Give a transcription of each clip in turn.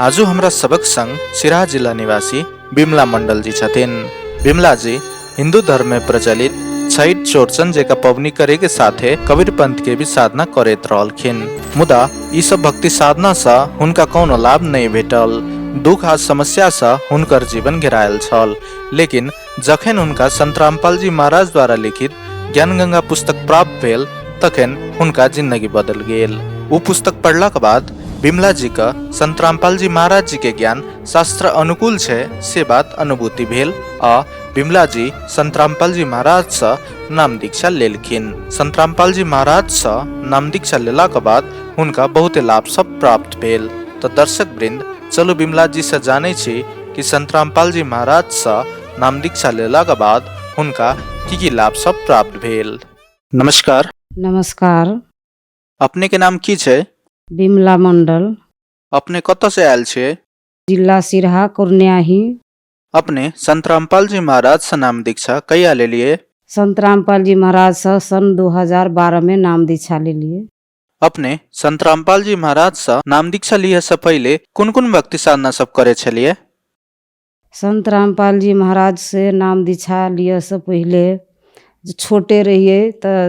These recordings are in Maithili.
आजु हमरा सबक संग सिराहा जिला निवासी बिमला मंडल जी छथिन। बिमला जी हिंदू धर्म में प्रचलित छठ चौरचन जेका पवनी करे के साथे कबीर पंथ के भी साधना करैत रहलखिन। मुदा ई सब भक्ति साधना सा हुनका कोनो लाभ नहीं भेटल। दुख आ समस्या सा हुनकर जीवन घेरायल छल। लेकिन जखन हुनका संत रामपाल जी महाराज द्वारा लिखित ज्ञान गंगा पुस्तक प्राप्त भेल तखन हुनका जिंदगी बदल गेल। उ पुस्तक पढ़ला के बाद बिमला जी का संत रामपाल जी महाराज जी के ज्ञान शास्त्र अनुकूल छे से बात अनुभूति भेल आ बिमला जी संत रामपाल जी महाराज सा नाम दीक्षा लेलखिन। संत रामपाल जी महाराज सा नाम दीक्षा लेला के बाद हुनका बहुत लाभ सब प्राप्त भेल। तो दर्शक वृंद चलो बिमला जी से जाने छी कि संत रामपाल जी महाराज सा नाम दीक्षा लेला के बाद हुनका की लाभ सब प्राप्त भेल। नमस्कार। नमस्कार। अपने के नाम की छे? बिमला मंडल। अपने कत से आयल छे? जिला सिरहा कुर्नियाही। अपने संत रामपाल जी महाराज से नाम दीक्षा कहिया ले लिए? संत रामपाल जी महाराज से सन 2012 में नाम दीक्षा ले लिए। अपने संत रामपाल जी महाराज से नाम दीक्षा लिए से पहले कुन कुन भक्ति साधना सब करे छलिए? संत रामपाल जी महाराज से नाम दीक्षा लिए से पहले छोटे रहिए तो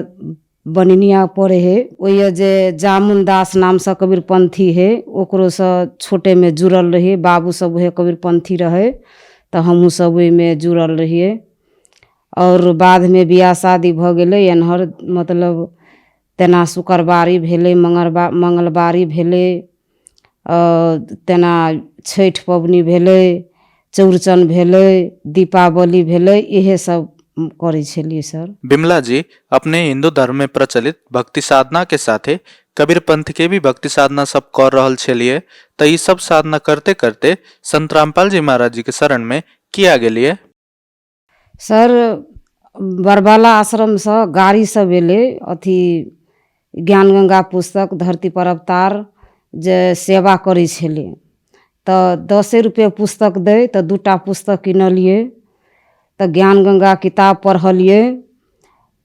बनिनिया पड़े है वही जे जामुन दास नाम से कबीर पंथी है ओकरो से छोटे में जुड़ल रहिए। बाबू सब है कबीर पंथी रहे तो हमहू सब में जुड़ल रहिए। और बाद में बियाह शादी भ गेले एनहर मतलब तेना शुक्रवारी भेले मंगलवारी भेले तेना छठ पबनी भेले चौरचन भेले दीपावली भेले यहे सब करे छलिए सर। बिमला जी अपने हिंदू धर्म में प्रचलित भक्ति साधना के साथे कबीर पंथ के भी भक्ति साधना सब कर रहल छलिए। तो ये सब साधना करते करते संत रामपाल जी महाराज जी के शरण में किया गेलिए? सर बरबाला आश्रम से गाड़ी सब एले अथी ज्ञान गंगा पुस्तक धरती पर अवतार जे सेवा करे छले तो 10 रुपये पुस्तक दे तो 2टा पुस्तक किनलिए तो ज्ञान गंगा किताब पढ़लिए।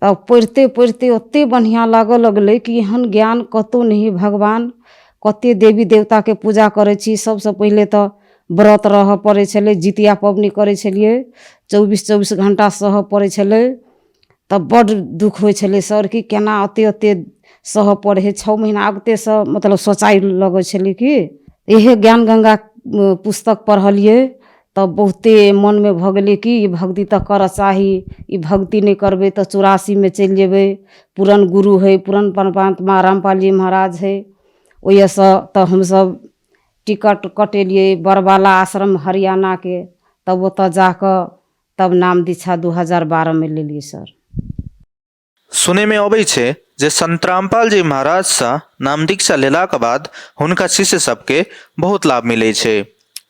तब पढ़ते पढ़ते ओते बढ़िया लागल लगले कि एहन ज्ञान कतौ नहीं। भगवान कते देवी देवता के पूजा करे छी। सबसे पहले तो व्रत रह पड़े छले जितिया पबनी करे छलिए 24 घंटा सह पड़े छले। तब बड़ दुख होइ छले सर कि केना अते सह पड़े 6 महीना आगते से मतलब सोचाई लगे छले कि यह ज्ञान गंगा पुस्तक पढ़लिए। तब बहुते मन में भ गेले कि ई भक्ति तो कर चाही। ई भक्ति नहीं करबे तो 84 में चल जेबे। पूरन गुरु है पूरन परमात्मा रामपाल जी महाराज है। वही से तो हम सब टिकट कटेलिए बरबाला आश्रम हरियाणा के। तब वो जाकर तब नाम दीक्षा 2012 में ले लिए सर। सुने में अबै छे जे संत रामपाल जी महाराज से नाम दीक्षा लेला के बाद हुनका शिष्य सबके बहुत लाभ मिले छे।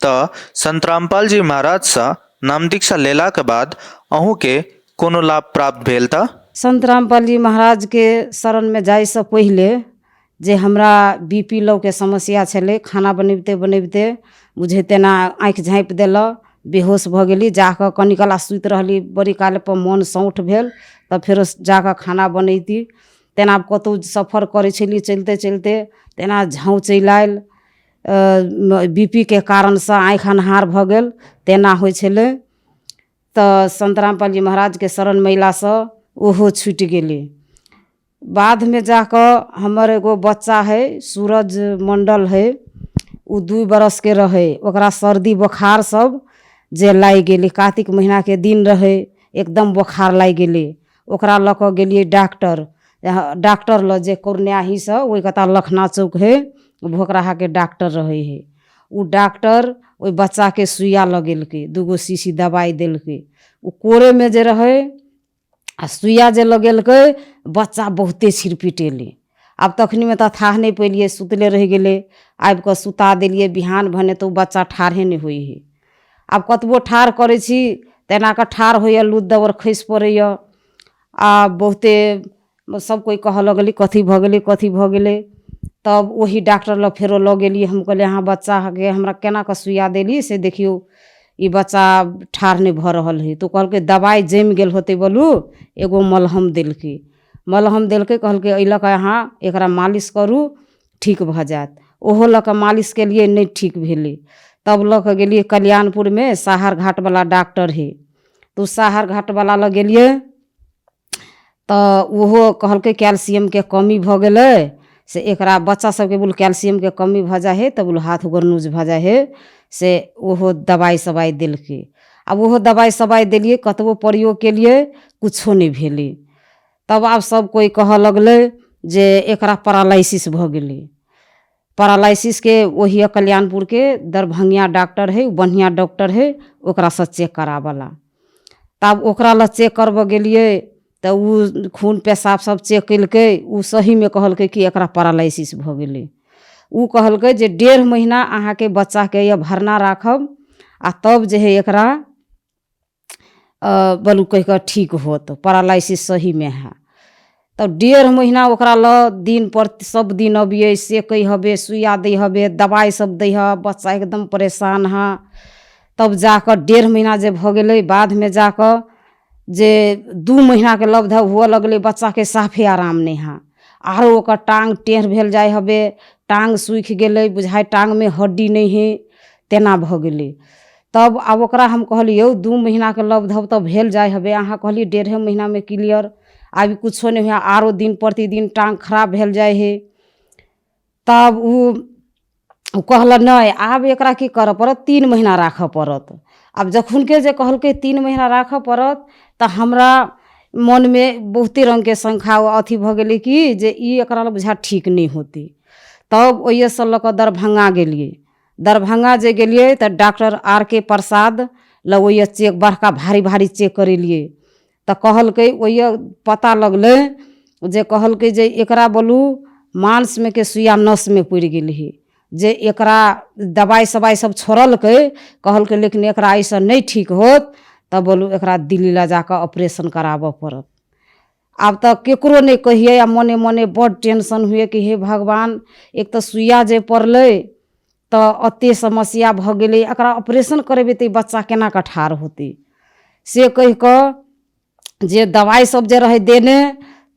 तो संत रामपाल जी महाराज से नाम दीक्षा लेला के बाद अहू के कोनो लाभ प्राप्त भेल? था संत रामपाल जी महाराज के शरण में जाय से पहले जे हमरा बीपी लो के समस्या छले खाना बनबते बनबते बुझे तेना आँखि झाँपि देल बेहोश भ गेली। जाकर कनी काला सुति रहली बड़ी काल पर मन सौठ भेल तब फिर जाकर खाना बनैती। तेना कतौ सफर करे छली चलते चलते तेना झाँव चलि आयल बीपी के कारण से आँखि अन्हार भ गेल तेना होइ छले। तो संत रामपाल जी महाराज के शरण मैला से ओहो छूटि गेली। बाद में जाकर हमर एगो बच्चा है सूरज मंडल है उ 2 बरस के रहे ओकरा सर्दी बुखार सब जे लागि गेली। कार्तिक महीना के दिन रहे एकदम बुखार लागि गेली। ओकरा लऽ कऽ गेलिए डॉक्टर ल जे कुर्नियाही से ओहि कता लखना चौक है भोकराहा के डॉक्टर रहे है। उ डॉक्टर ओहि बच्चा के सुइया लगेलकै 2 शीशी दवाई देलकै। उ कोरे में जे रहे आ सुइया जे लगेलकै बच्चा बहुते छिरपिटेले। आब तखनी में तो थाह नहीं पैलिए सुतले रह गेले। आबि कऽ सुता देलिए बिहान भने तो बच्चा ठाढ़े नहीं होइ है। आब कतबो ठाढ़ करे छी तेना कऽ ठाढ़ होइए लूद दबर खसि पड़ैए। आ बहुते सब कोई कह लगली कथी भ गेलै। तब वही डॉक्टर ल फेरो लऽ गेलिए। हम कहलिए अहाँ बच्चा के हमरा केना कऽ सुइया देली से देखियो ई बच्चा ठाढ़ नहीं भ रहल है। तो कहलकै दवाई जमि गेल होते बोलू एगो मलहम देलकै कहलकै अइलक अहाँ एकरा मालिश करू ठीक भ जायत। ओहो लऽ कऽ मालिश केलिए नहीं ठीक भेलै। तब लऽ कऽ गेलिए कल्याणपुर में साहर घाट वाला डॉक्टर है, तो साहर घाट वाला लग गेलिए तो ओहो कहलकै कैल्शियम के कमी भऽ गेलै से एकरा बच्चा सबके बोल कैल्शियम के कमी भऽ जाइ है, तब बोल हाथ गोरनूज भऽ जाइ है, से ओहो दवाई सवाई देलकै। आब ओहो दवाई सवाई देलिए, कतबो प्रयोग केलिए कुछो नहीं भेलै। तब आब सब कोई कहऽ लगलै जे एकरा पैरालिसिस भऽ गेलै। पैरालिसिस के वही कल्याणपुर के दरभंगिया डॉक्टर है, बढ़िया डॉक्टर है, ओकरा से चेक करावला। तब ओकरा ला चेक करबऽ गेलिए तो उ खून पेशाब सब चेक केलकै, उ सही में कहलकै कि एकरा पैरालिसिस भऽ गेलै। उ कहलकै जे 1.5 महीना अहाँ के बच्चा के ये भरना राखब आ तब जे है एकरा बोलू कह के ठीक होत, पैरालिसिस सही में है। तब 1.5 महीना ओकरा ल दिन पर सब दिन अबिए, सेकै हबे, सुइया दै हबे, दवाई सब दै ह, बच्चा एकदम परेशान है। तब जाकर 1.5 महीना जे भऽ गेलै, बाद में जाकर जे 2 महीना के लगभग हुआ लगले, बच्चा के साफे आराम नहीं है। आरो ओकर टांग टेढ़ भेल जाय हबे, टांग सूख गेलै, बुझाय टांग में हड्डी नहीं है, तेना भऽ गेलै। तब आब ओकरा हम कहलिए 2 महीना के लगभग तब भेल जाय हबे, अहाँ कहलिए 1.5 महीना में क्लियर, अभी कुछो नहीं हुआ, आरो दिन प्रतिदिन टांग खराब भेल जाय है। तब उ कहल नहीं, आब एकरा की करऽ पड़त, 3 महीना राखऽ पड़त। अब जखुन के जे कहलकै 3 महीना राखऽ पड़त, तो हमरा मन में बहुते रंग के शंका अथी भऽ गेलै कि जे ई एकरा ल बुझा ठीक नहीं होते। तब ओहिए से लऽ कऽ दरभंगा गेलिए। दरभंगा जे गेलिए तो डॉक्टर R.K. प्रसाद ल ओहिए चेक बड़का भारी भारी चेक करेलिए। तो कहलकै ओहिए पता लगलै जे कहलकै जे एकरा बोलू मांस में के सुइया नस में पड़ गेल है, जे एकरा दवाई सवाई सब छोड़लकै, कहलकै लेकिन एकरा ऐसा नहीं ठीक होत, तब बोलू एकरा दिल्ली ला जाकर ऑपरेशन कराबऽ पड़त। आब तो केकरो नहीं कहिए, मने मने बड़ टेंशन हुए कि हे भगवान, एक तो सुइया जे पड़लै तो अते समस्या भऽ गेलै, एकरा ऑपरेशन करेबे तो बच्चा केना के ठाढ़ होते। से कह कऽ जे दवाई सब जे रहे देने,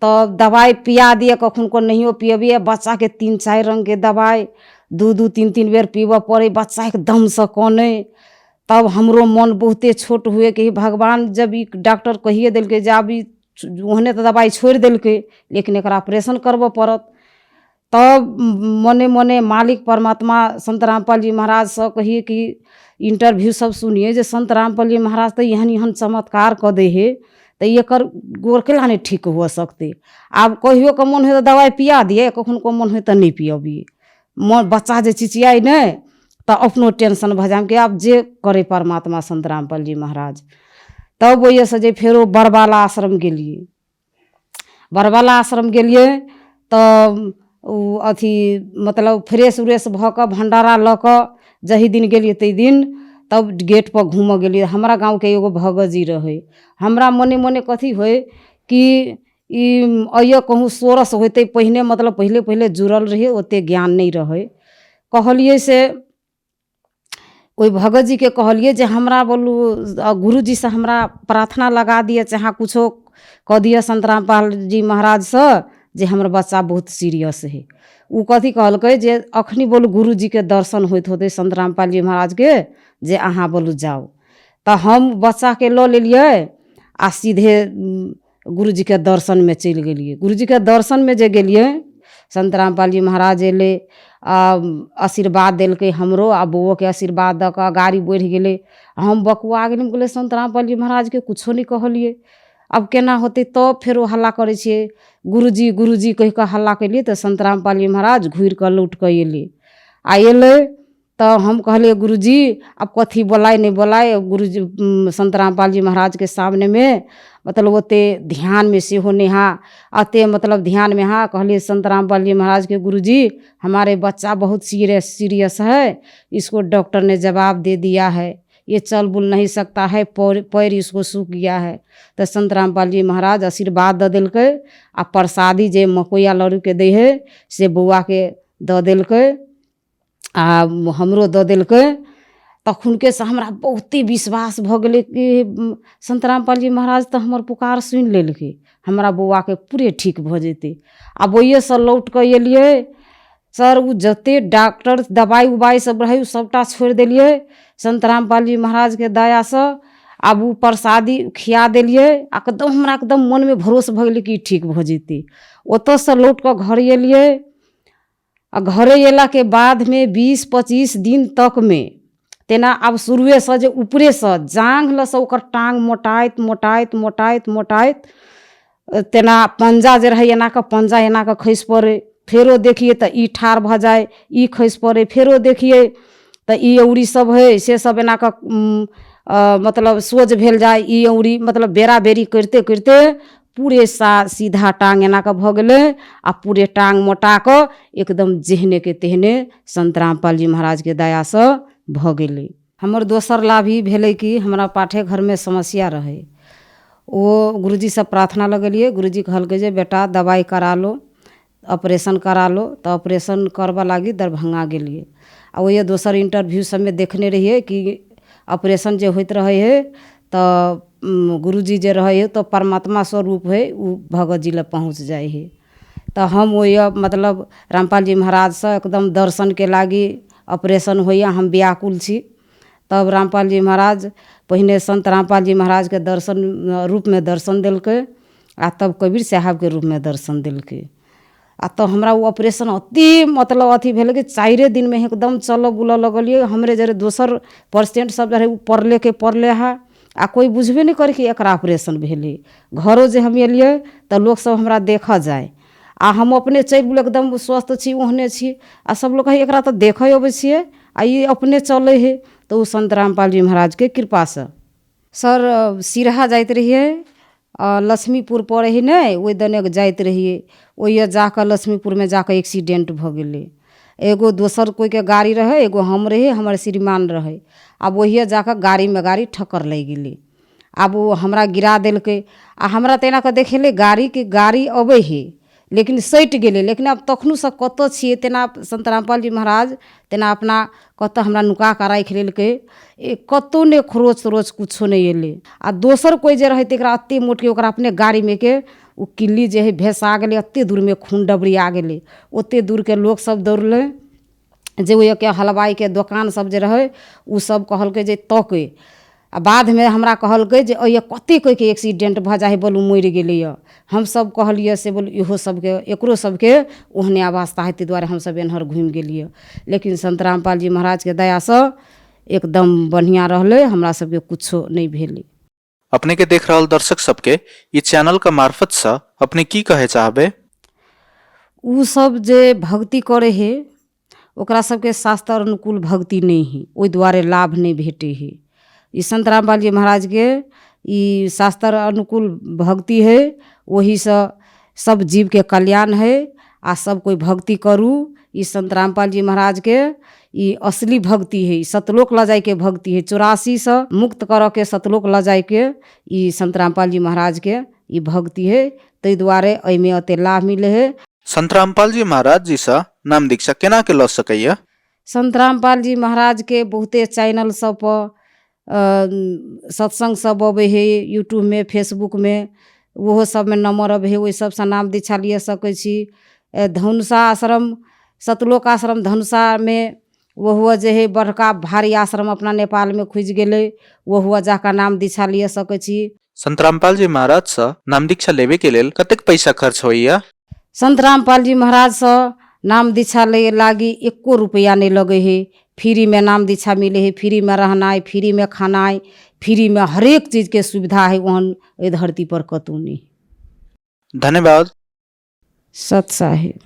तो दवाई पिया दिए, कखन को नहियो पियबिए, बच्चा के 3-4 रंग के दवाई 2-2 3-3 बेर पीबऽ पड़े, बच्चा एकदम से काने। तब हमरो मन बहुते छोट हुए कि भगवान, जब ई डॉक्टर कहिए दिलकै जे आब ई ओहने तो दवाई छोड़ दिलकै, लेकिन एकरा ऑपरेशन करबऽ पड़त। तब मने मने मालिक परमात्मा संत रामपाल जी महाराज से कहिए कि इंटरव्यू सब सुनिए जे संत रामपाल जी महाराज तो एहन एहन चमत्कार कऽ दे है, तो एकर गोर केला नहीं ठीक हो सकते। आब कहियो के मन हो तो दवाई पिया दिए, कखन को मन हो तो नहीं पियबिए। मन बच्चा जे चिचियाई नहीं तो अपनो टेंशन भऽ जाम कि आब जे करे परमात्मा संत रामपाल जी महाराज। तब वही से जे फेरो बरबाला आश्रम गेलिए। बरबाला आश्रम गेलिए तो अथी मतलब फ्रेश उरेश भऽ कऽ भंडारा लऽ कऽ जही दिन गेलिए तही दिन तब गेट पर घूमऽ गेलिए। हमरा गाँव के एगो भगत जी रहे, हमरा मने मने कथी होय कि ई अइयो कहूँ सोरस होते पहिने, मतलब पहले पहले जुड़ल रहिए, ओते ज्ञान नहीं रहे। कहलिए से ओई भगत जी के कहलिए जे हमरा बोलू गुरु जी से हमरा प्रार्थना लगा दिए, चाहे कुछो कह दिए संत रामपाल जी महाराज से जे हमर बच्चा बहुत सीरियस है। उ कथी कहलकै जे अखनी बोलू गुरु जी के दर्शन होइत होते संत रामपाल जी महाराज के, जे अहाँ बोलू जाओ। तो हम बच्चा के लऽ लेलिए आ सीधे गुरु जी के दर्शन में चलि गेलिए। गुरु जी के दर्शन में जे गेलिए, संत रामपाल जी महाराज एले, आशीर्वाद देलकै हमरो, आ बउओ के आशीर्वाद दऽ कऽ गाड़ी बढ़ि गेलै। हम बकुआ गेलिए, हम कहलिए संत रामपाल जी महाराज के कुछो नहीं कहलिए, अब केना होते। तब फेरो हल्ला करे छिए, गुरुजी कह कऽ हल्ला कैलिए। तो संत रामपाल जी महाराज घूर कऽ लौट कऽ एले। आ एले तो हम कहलिए गुरुजी अब कथी बोलाए नहीं बोलाए। गुरुजी संत रामपाल जी महाराज के सामने में मतलब ओते ध्यान में से हो नेहा अते मतलब ध्यान में हाँ कहलिए संत रामपाल जी महाराज के गुरुजी हमारे बच्चा बहुत सीरियस है, इसको डॉक्टर ने जवाब दे दिया है, ये चल बुल नहीं सकता है, पैर इसको सूख गया है। तो संत रामपाल जी महाराज आशीर्वाद दऽ देलकै आ प्रसादी जे मकोया लड़ू के दे है से बौआ के दऽ देलकै आ हमरो दऽ देलकै। तखुनके से हमरा बहुते विश्वास भऽ गेलै कि संत रामपाल जी महाराज तो हमर पुकार सुनि लेलकै, हमरा बौआ के पूरे ठीक भऽ जेतै। आब ओहिए से लौट कऽ एलिए सर उ जते डॉक्टर दवाई उबाई सब रहे उ सबटा छोड़ि देलिए संत रामपाल जी महाराज के दया से। आब उ प्रसादी खिया देलिए एकदम हमरा एकदम मन में भरोस भऽ गेलै कि ठीक भऽ जेतै। ओतऽ से लौट कऽ घर एलिए आ घरे अयला के बाद में 20-25 दिन तक में तेना आब शुरुए से जे ऊपरे से जांघ लसँ ओकर टांग मोटाइत मोटाइत मोटाइत मोटाइत तेना पंजा जे रहै एना कऽ पंजा एना कऽ खसि पड़ै। फेरो देखिए तऽ ई ठाढ़ भऽ जाए, ई खसि पड़ै। फेरो देखिए तऽ ई औरी सब है से सब एना कऽ मतलब सोझ भेल जाए। ई औरी मतलब बेरा बेरी करिते करिते पूरे सीधा टांग एना कऽ भऽ गेलै आ पूरे टांग मोटा कऽ एकदम जेहने के तेहने संत रामपाल जी महाराज के दया से भऽ गेलै। हमर दोसर लाभ ई भेलै कि हमरा पाठे घर में समस्या रहे। ओ गुरुजी से प्रार्थना लगेलिए। गुरुजी कहलकै जे बेटा दवाई करा लो, ऑपरेशन करा लो। तो ऑपरेशन करबा लागी दरभंगा गेलिए। आ ओहि दोसर इंटरव्यू सब में देखने रहिए कि ऑपरेशन जे होइत रहे है तो गुरुजी जे रहे है तो परमात्मा स्वरूप है उ भगत जी लग पहुँच जाए है। तो हम वही मतलब रामपाल जी महाराज से एकदम दर्शन के लागी ऑपरेशन होइए हम व्याकुल छी। तब रामपाल जी महाराज पहिने संत रामपाल जी महाराज के दर्शन रूप में दर्शन देलकै आ तब कबीर साहब के रूप में दर्शन देलकै। आ तो हमरा वो ऑपरेशन अति मतलब अथी भेल कि 4 दिन में एकदम चलऽ बुलऽ लगलिए। हमरे जरे दोसर पेशेंट सब रहे पड़ले के पड़ले है आ कोई बुझबे नहीं करे कि एकरा ऑपरेशन भेलै। घरों जे हम एलिए तो लोग सब हमरा देखा जाए आ हम अपने चल बुल एकदम स्वस्थ छी ओहने छी आ सब लोग कहे एकरा तो देखे अबै छियै आ ये अपने चले है। तो संत रामपाल जी महाराज के कृपा से सर सिरहा जाइत रहिए लक्ष्मीपुर पड़े ही नहीं ओहि दने जाइत रहिए। ओहि जाकर लक्ष्मीपुर में जाकर एक्सीडेंट भऽ गेलै। एगो दोसर कोई के गाड़ी रहे एगो हम रहे हमर श्रीमान रहे। आब वही जाकर गाड़ी में गाड़ी ठक्कर लग गेलै। आब वो हमरा गिरा देलकै आ हमरा तेना कऽ देखेले गाड़ी के गाड़ी अबै है लेकिन सटि गेलै। लेकिन आब तखनो से कतऽ छियै तेना संत रामपाल जी महाराज तेना अपना कतऽ हमरा नुका कऽ राखि लेलकै। कतौ ने खरोच तरोच कुछो नहीं एलै। आ दोसर कोई जे रहे तेकरा अत्ते मोट के ओकरा अपने गाड़ी में के उ किल्ली जे है भेसा गेलै। अत्ते दूर में खून डबरिया गेलै। ओत्ते दूर के लोग सब दौड़लै जे ओहि के हलवाई के दुकान सब जे रहे उ सब कहलकै जे तकै। आ बाद में हमरा कहलकै जे ये कते कोई के एक्सीडेंट भऽ जाए बोलू मरि गेलैए। हम सब कहलिए से बोलू इहो सबके एकरो सबके ओहने अवस्था हेतै दुआरे हम सब एनहर घुमि गेलिए। लेकिन संत रामपाल जी महाराज के दया से एकदम बढ़िया रहले हमरा सबके कुछो नहीं भेलै। अपने के देख रहल दर्शक सबके ई चैनल का मार्फत से अपने की कहे चाहबे? उ सब जे भक्ति करे है ओकरा सबके शास्त्र अनुकूल भक्ति नहीं है ओहि दुआरे लाभ नहीं भेटे है। ई संत रामपाल जी महाराज के ई शास्त्र अनुकूल भक्ति है। वही से सब जीव के कल्याण है आ सब कोई भक्ति करू। ई संत रामपाल जी महाराज के ई असली भक्ति है। सतलोक ल जाए के भक्ति है। 84 से मुक्त कर के सतलोक ल जाए के ई संत रामपाल जी महाराज के ई भक्ति है। तै दुआरे एहिमे अते लाभ मिले है। संत रामपाल जी महाराज जी से नाम दीक्षा केना के ल सकैया? संत रामपाल जी महाराज के बहुते चैनल सब पर सत्संग सब अबै है यूट्यूब में फेसबुक में ओहो सब में नंबर अबै है। ओहि सब से नाम दीक्षा लिये सकै छी। धनुषा आश्रम सतलोक आश्रम धनुषा में वहुआ जे है बड़का भारी आश्रम अपना नेपाल में खुज गेलै वहुआ जाकर नाम दीक्षा लिये सकै छी। संत रामपाल जी महाराज से नाम दीक्षा लेवे के लेल कतेक पैसा खर्च होइया? संत रामपाल जी महाराज से नाम दीक्षा ले लागी 1 रुपया नहीं लगे है। फ्री में नाम दीक्षा मिले है। फ्री में रहनाई फ्री में खानाई फ्री में हर एक चीज के सुविधा है। वहन ए धरती पर कतौ नहीं। धन्यवाद। सत साहिब।